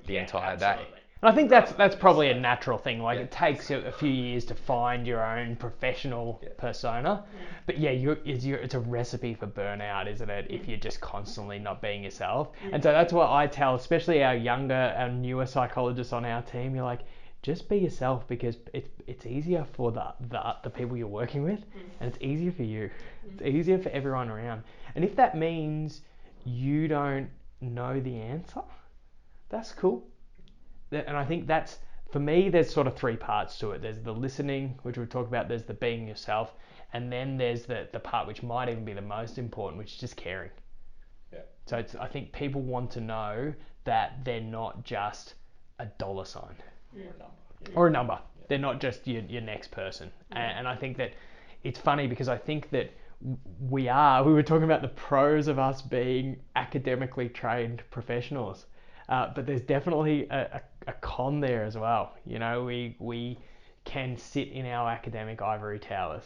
the entire day. And I think that's probably a natural thing. It takes a few years to find your own professional persona. But it's a recipe for burnout, isn't it? If you're just constantly not being yourself. And so that's what I tell, especially our newer psychologists on our team. You're like, just be yourself because it's easier for the people you're working with, and it's easier for you. It's easier for everyone around. And if that means you don't know the answer, that's cool. And I think that's for me, there's sort of three parts to it. There's the listening, which we've talked about. There's the being yourself. And then there's the part which might even be the most important, which is just caring. Yeah. So I think people want to know that they're not just a dollar sign. Or a number. Yeah. They're not just your next person. Yeah. And I think that it's funny because I think that we were talking about the pros of us being academically trained professionals. But there's definitely a con there as well. You know, we can sit in our academic ivory towers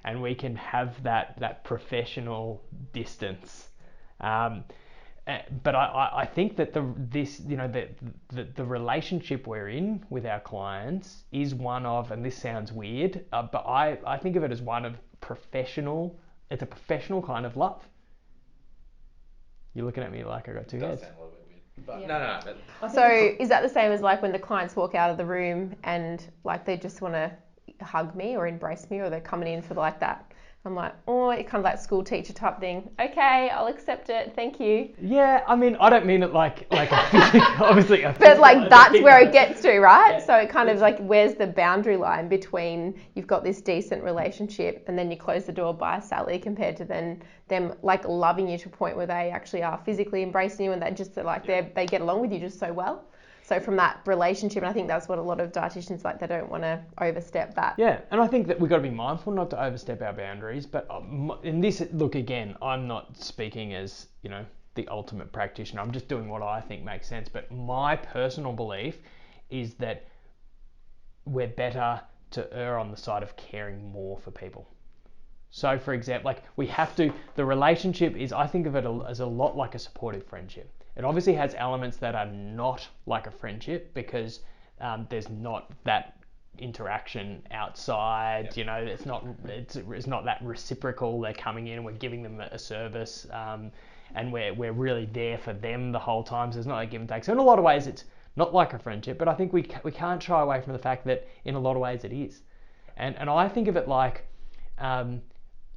and we can have that professional distance. But I think that the relationship we're in with our clients is one of, and this sounds weird, but I think of it as one of professional. It's a professional kind of love. You're looking at me like I got two heads. Does sound a little bit weird. But yeah. No. So is that the same as like when the clients walk out of the room and like they just want to hug me or embrace me, or they're coming in for like that? I'm like, oh, it's kind of like school teacher type thing. Okay, I'll accept it. Thank you. Yeah, I mean, I don't mean it like a physical, obviously. But like that's where it gets to, right? Yeah. So it kind of like, where's the boundary line between you've got this decent relationship and then you close the door by Sally, compared to then them like loving you to a point where they actually are physically embracing you and they just like they get along with you just so well. So from that relationship, and I think that's what a lot of dietitians like, they don't want to overstep that. Yeah, and I think that we've got to be mindful not to overstep our boundaries. But in this, look, again, I'm not speaking as, you know, the ultimate practitioner. I'm just doing what I think makes sense. But my personal belief is that we're better to err on the side of caring more for people. So, for example, like the relationship is, I think of it as a lot like a supportive friendship. It obviously has elements that are not like a friendship because there's not that interaction outside. Yep. You know, it's not that reciprocal. They're coming in and we're giving them a service, and we're really there for them the whole time. So there's not a give and take. So in a lot of ways, it's not like a friendship, but I think we can't shy away from the fact that in a lot of ways it is. And I think of it like,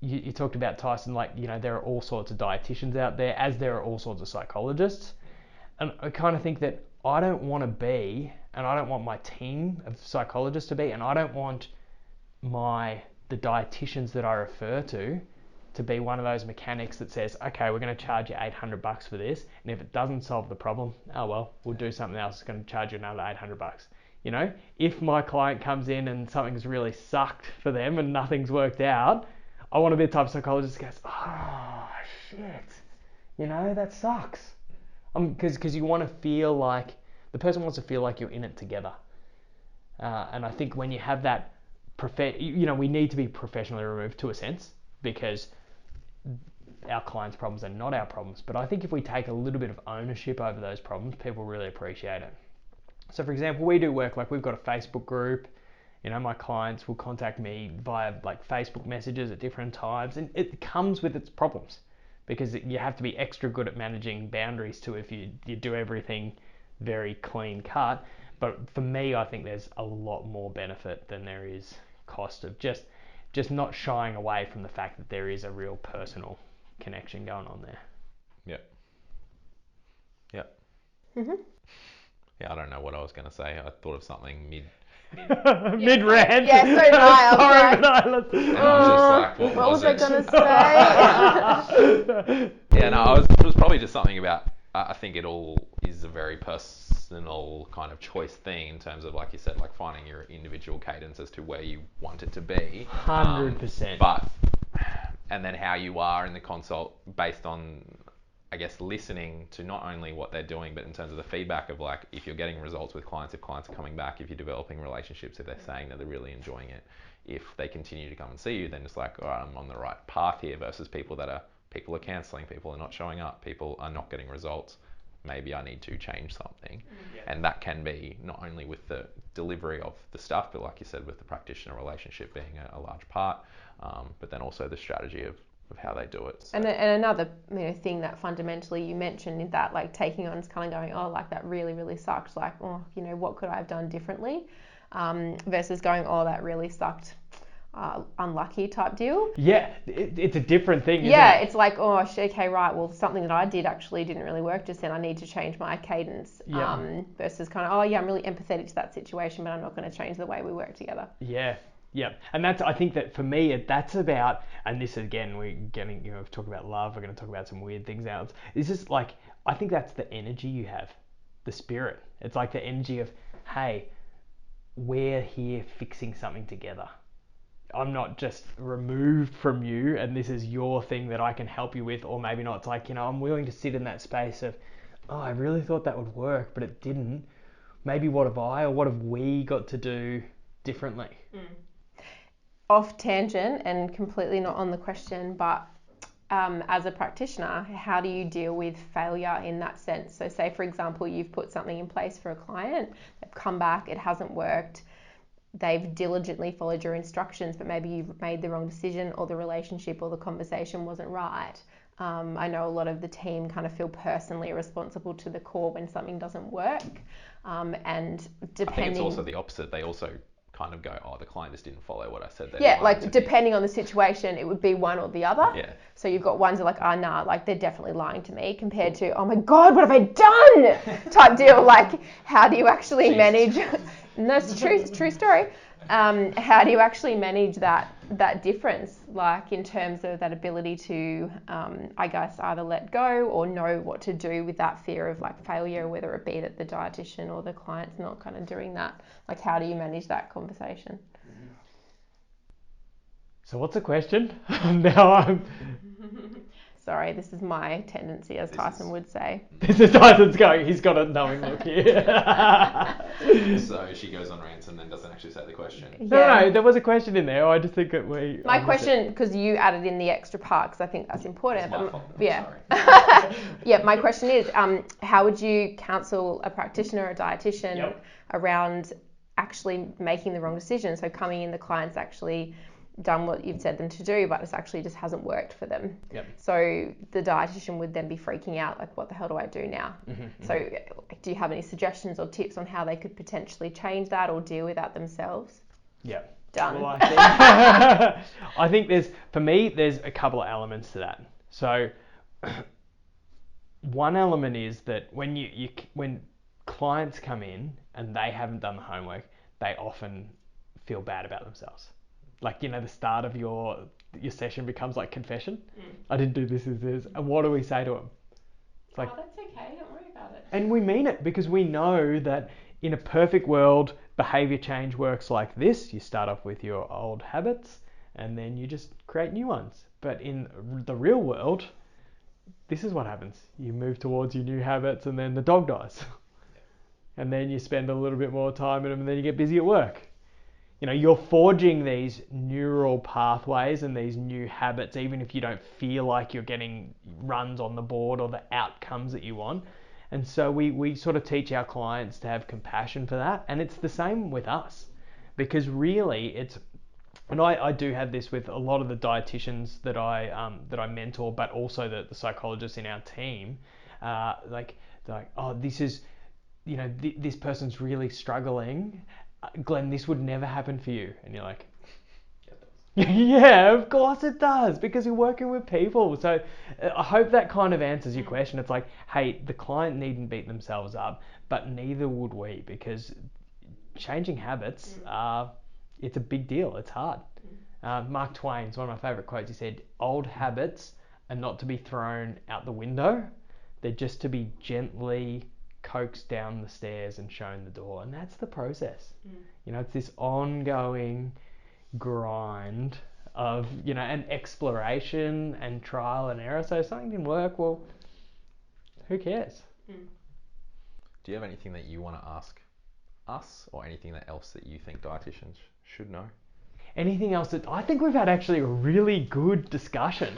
you talked about, Tyson, like, you know, there are all sorts of dietitians out there, as there are all sorts of psychologists. And I kind of think that I don't want to be, and I don't want my team of psychologists to be, and I don't want the dietitians that I refer to be one of those mechanics that says, okay, we're going to charge you $800 for this, and if it doesn't solve the problem, oh well, we'll do something else. It's going to charge you another $800. You know, if my client comes in and something's really sucked for them and nothing's worked out, I want to be the type of psychologist that goes, oh, shit, you know, that sucks. Because you want to feel like, the person wants to feel like you're in it together. And I think when you have that, we need to be professionally removed to a sense, because our clients' problems are not our problems. But I think if we take a little bit of ownership over those problems, people really appreciate it. So for example, we do work, like we've got a Facebook group. You know, my clients will contact me via like Facebook messages at different times, and it comes with its problems because you have to be extra good at managing boundaries too if you do everything very clean cut. But for me, I think there's a lot more benefit than there is cost of just not shying away from the fact that there is a real personal connection going on there. Yep. Yep. Mhm. Yeah, I don't know what I was going to say. I thought of something mid-rant. Yeah, so did I. Sorry, but I was just like, what was I going to say? Yeah, no, it was probably just something about, I think it all is a very personal kind of choice thing in terms of, like you said, like finding your individual cadence as to where you want it to be. 100%. And then how you are in the consult based on, I guess, listening to not only what they're doing, but in terms of the feedback of, like, if you're getting results with clients, if clients are coming back, if you're developing relationships, if they're saying that they're really enjoying it, if they continue to come and see you, then it's like, all right, I'm on the right path here, versus people are cancelling, people are not showing up, people are not getting results. Maybe I need to change something. Yeah. And that can be not only with the delivery of the stuff, but like you said, with the practitioner relationship being a large part, but then also the strategy of how they do it. So. And another thing that fundamentally you mentioned is that, like, taking on is kind of going, oh, like, that really, really sucked. Like, oh, what could I have done differently? Versus going, oh, that really sucked. unlucky type deal. Yeah, it's a different thing, isn't Yeah, it? it's like, oh, okay, right, well, something that I did actually didn't really work just then. I need to change my cadence. Yeah. Versus kind of, oh, yeah, I'm really empathetic to that situation, but I'm not going to change the way we work together. Yeah. Yeah, and I think that for me, that's about, and this again, we're getting, we've talked about love, we're going to talk about some weird things now. It's just like, I think that's the energy you have, the spirit. It's like the energy of, hey, we're here fixing something together. I'm not just removed from you and this is your thing that I can help you with, or maybe not. It's like, I'm willing to sit in that space of, oh, I really thought that would work, but it didn't. Maybe what have we got to do differently? Off tangent and completely not on the question, but as a practitioner, how do you deal with failure in that sense? So say, for example, you've put something in place for a client, they've come back, it hasn't worked, they've diligently followed your instructions, but maybe you've made the wrong decision, or the relationship or the conversation wasn't right. I know a lot of the team kind of feel personally responsible to the core when something doesn't work. And depending... I think it's also the opposite. They also kind of go, oh, the client just didn't follow what I said. Yeah, like depending on the situation, it would be one or the other. Yeah. So you've got ones that are like, oh, nah, like they're definitely lying to me, compared to, oh my God, what have I done? Type deal. Like, how do you actually manage? No, it's true. It's a true story. How do you actually manage that difference, like in terms of that ability to, I guess, either let go or know what to do with that fear of like failure, whether it be that the dietitian or the client's not kind of doing that. Like, how do you manage that conversation? So what's the question? Now I'm... Sorry, this is my tendency, as Tyson would say. This is Tyson's going, he's got a knowing look here. So she goes on rants and then doesn't actually say the question. No, there was a question in there. I just think that we... My question, because you added in the extra part, because I think that's important. It's my fault. Yeah. Sorry. Yeah, my question is, how would you counsel a practitioner or a dietitian around actually making the wrong decision? So coming in, the client's actually done what you've said them to do, but it actually just hasn't worked for them. Yep. So the dietitian would then be freaking out, like, what the hell do I do now? So do you have any suggestions or tips on how they could potentially change that or deal with that themselves? Yeah. Done. Well, I think there's a couple of elements to that. So one element is that when clients come in and they haven't done the homework, they often feel bad about themselves. Like, the start of your session becomes like confession. I didn't do this. And what do we say to them? It's like, oh, that's okay, don't worry about it. And we mean it, because we know that in a perfect world, behavior change works like this. You start off with your old habits and then you just create new ones. But in the real world, this is what happens. You move towards your new habits and then the dog dies. And then you spend a little bit more time in them and then you get busy at work. You're forging these neural pathways and these new habits, even if you don't feel like you're getting runs on the board or the outcomes that you want. And so we sort of teach our clients to have compassion for that. And it's the same with us, because really and I do have this with a lot of the dietitians that I mentor, but also the psychologists in our team, like, oh, this is, this person's really struggling. Glenn, this would never happen for you. And you're like, yeah, of course it does, because you're working with people. So I hope that kind of answers your question. It's like, hey, the client needn't beat themselves up, but neither would we, because changing habits, it's a big deal. It's hard. Mark Twain's one of my favorite quotes. He said, old habits are not to be thrown out the window. They're just to be gently coaxed down the stairs and shown the door. And that's the process. It's this ongoing grind of, and exploration and trial and error. So if something didn't work, well, who cares? Do you have anything that you want to ask us, or anything else that you think dietitians should know? Anything else I think we've had actually a really good discussion.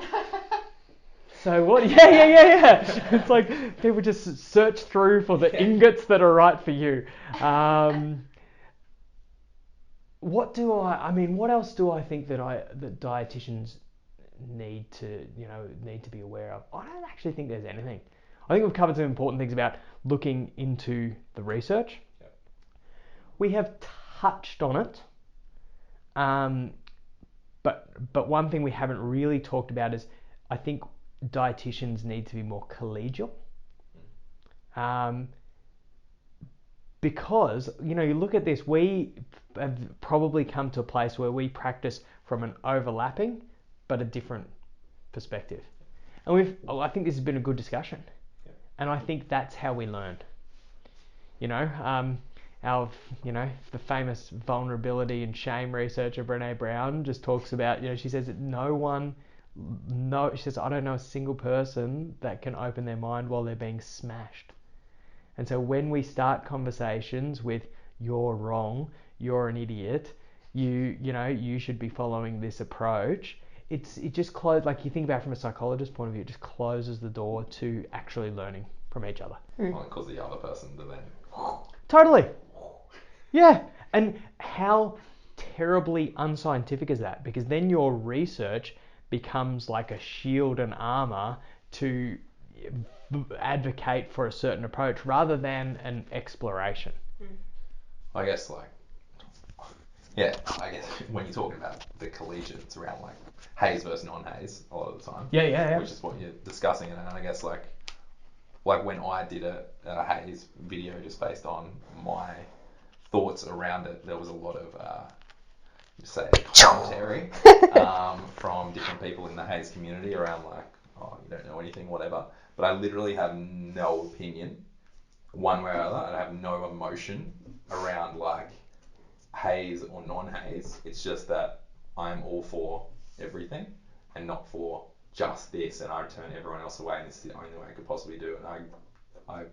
So what? Yeah. It's like people just search through for the ingots that are right for you. What else do I think that dietitians need to be aware of? I don't actually think there's anything. I think we've covered some important things about looking into the research. We have touched on it. But one thing we haven't really talked about is I think dietitians need to be more collegial. Because, you look at this, we have probably come to a place where we practice from an overlapping but a different perspective. And I think this has been a good discussion. Yeah. And I think that's how we learn. The famous vulnerability and shame researcher Brené Brown just talks about, she says that she says, I don't know a single person that can open their mind while they're being smashed. And so when we start conversations with, you're wrong, you're an idiot, you should be following this approach, it just closes, like you think about it from a psychologist's point of view, it just closes the door to actually learning from each other. Well, it causes the other person to then... Totally. Yeah. And how terribly unscientific is that? Because then your research becomes like a shield and armor to advocate for a certain approach rather than an exploration. I guess when you're talking about the collegiate, it's around like haze versus non-haze a lot of the time. Yeah. Which is what you're discussing, and I guess like when I did a haze video just based on my thoughts around it, there was a lot of commentary from different people in the haze community around like, oh, you don't know anything, whatever. But I literally have no opinion one way or other. I have no emotion around like haze or non-haze. It's just that I'm all for everything and not for just this, and I turn everyone else away, and this is the only way I could possibly do it. And I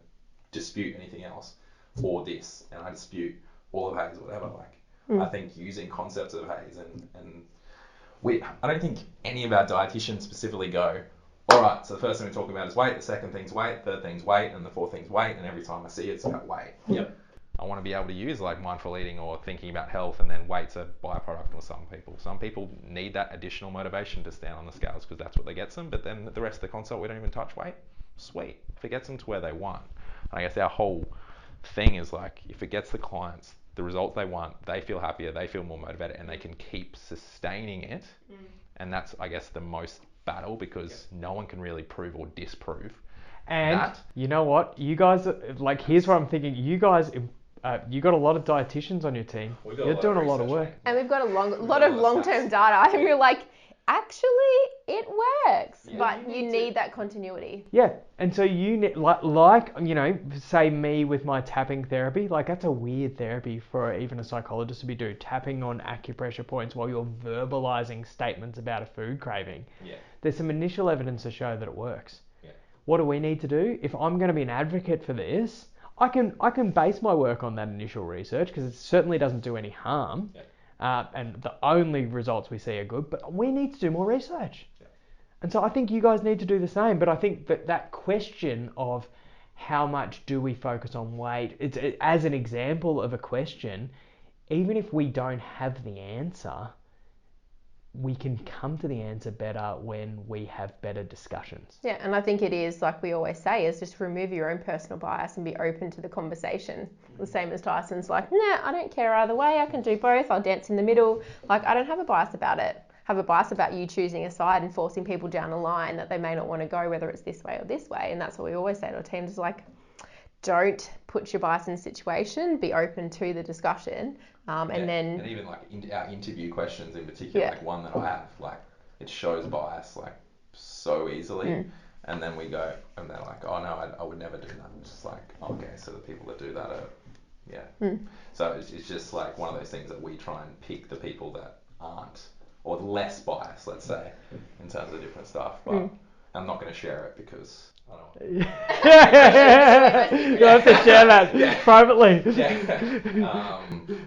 dispute anything else, or this, and I dispute all of haze, or whatever. I think using concepts of haze and I don't think any of our dietitians specifically go, all right, so the first thing we talk about is weight, the second thing's weight, third thing's weight, and the fourth thing's weight, and every time I see it, it's about weight. Yep. I want to be able to use like mindful eating or thinking about health, and then weight's a byproduct for some people. Some people need that additional motivation to stand on the scales because that's what that gets them, but then the rest of the consult, we don't even touch weight. Sweet. If it gets them to where they want. And I guess our whole thing is like, if it gets the clients the results they want, they feel happier, they feel more motivated, and they can keep sustaining it. And that's, I guess, the most battle, because no one can really prove or disprove and that. You know what? You guys, like, here's what I'm thinking. You guys, you got a lot of dietitians on your team. You're doing a lot of work. And we've got a lot of long-term data. And you're like, actually, it works. Yeah, but you need that continuity. Yeah. And so you need, like, say me with my tapping therapy, like that's a weird therapy for even a psychologist to be doing, tapping on acupressure points while you're verbalizing statements about a food craving. Yeah. There's some initial evidence to show that it works. Yeah. What do we need to do? If I'm going to be an advocate for this, I can base my work on that initial research because it certainly doesn't do any harm. Yeah. And the only results we see are good, but we need to do more research. Yeah. And so I think you guys need to do the same. But I think that question of how much do we focus on weight, it's as an example of a question, even if we don't have the answer, we can come to the answer better when we have better discussions. Yeah, and I think it is, like we always say, is just remove your own personal bias and be open to the conversation. The same as Tyson's like, nah, I don't care either way. I can do both. I'll dance in the middle. Like, I don't have a bias about it. I have a bias about you choosing a side and forcing people down a line that they may not want to go, whether it's this way or this way. And that's what we always say to our teams is like, don't put your bias in the situation. Be open to the discussion. And even like our interview questions in particular, like one that I have, like it shows bias like so easily, and then we go and they're like, oh no, I would never do that. It's just like, okay, so the people that do that are, so it's just like one of those things that we try and pick the people that aren't, or less biased, let's say, in terms of different stuff, but I'm not going to share it because I don't want to. You have to share that privately.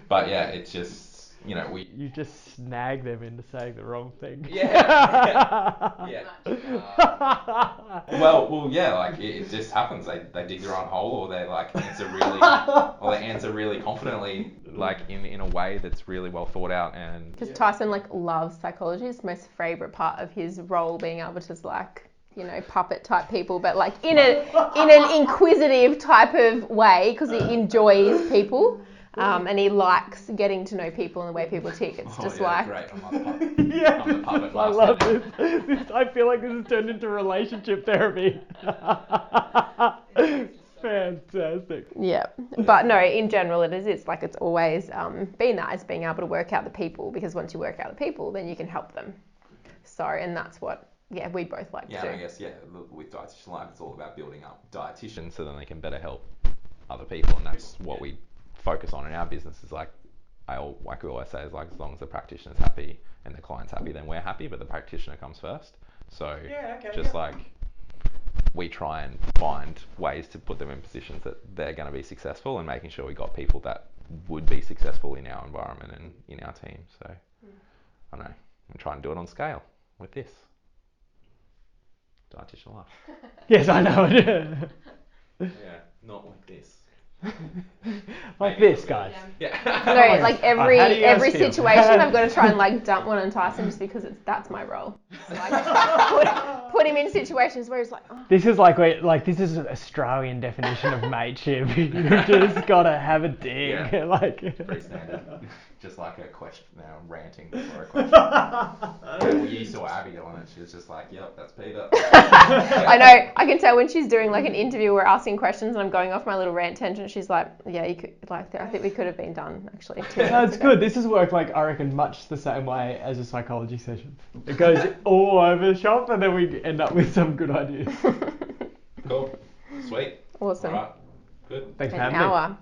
But yeah, it's just, You just snag them into saying the wrong thing. Well, yeah, like it just happens. They dig their own hole, or they like answer really confidently, like in a way that's really well thought out. And because Tyson like loves psychology, it's the most favorite part of his role, being able to like, puppet type people, but like in an inquisitive type of way, because he enjoys people. And he likes getting to know people and the way people tick. It's just like... Great. I'm the puppet. Yeah, I'm the puppet I master love now. this. I feel like this has turned into relationship therapy. Fantastic. Yeah, but no, in general it's like it's always been that. It's being able to work out the people, because once you work out the people, then you can help them. So, and that's what, we both like to do. Yeah, I guess, with Dietitian Life, it's all about building up dietitians so then they can better help other people, and that's what we focus on in our business. Is like we always say, is like, as long as the practitioner's happy and the client's happy, then we're happy, but the practitioner comes first. So like we try and find ways to put them in positions that they're going to be successful, and making sure we got people that would be successful in our environment and in our team. So I don't know, I'm trying to do it on scale with this Dietitian Life. Yes, I know it. Yeah, not like this. Like this, guys. Yeah. No, like How do you guys every feel? situation I've got to try and like dump one on Tyson, just because that's my role. So, like, put him in situations where he's like, oh. This is this is an Australian definition of mateship. You just gotta have a dig. Yeah. Like Pretty standard. Just like a question now, ranting before a question. You saw Abby doing it. She was just like, "Yep, that's Peta." I know. I can tell when she's doing like an interview, we're asking questions, and I'm going off my little rant tangent. She's like, "Yeah, you could." Like, I think we could have been done actually. That's good. This has worked, like, I reckon, much the same way as a psychology session. It goes all over the shop, and then we end up with some good ideas. Cool. Sweet. Awesome. All right. Good. Thanks for An having me. hour.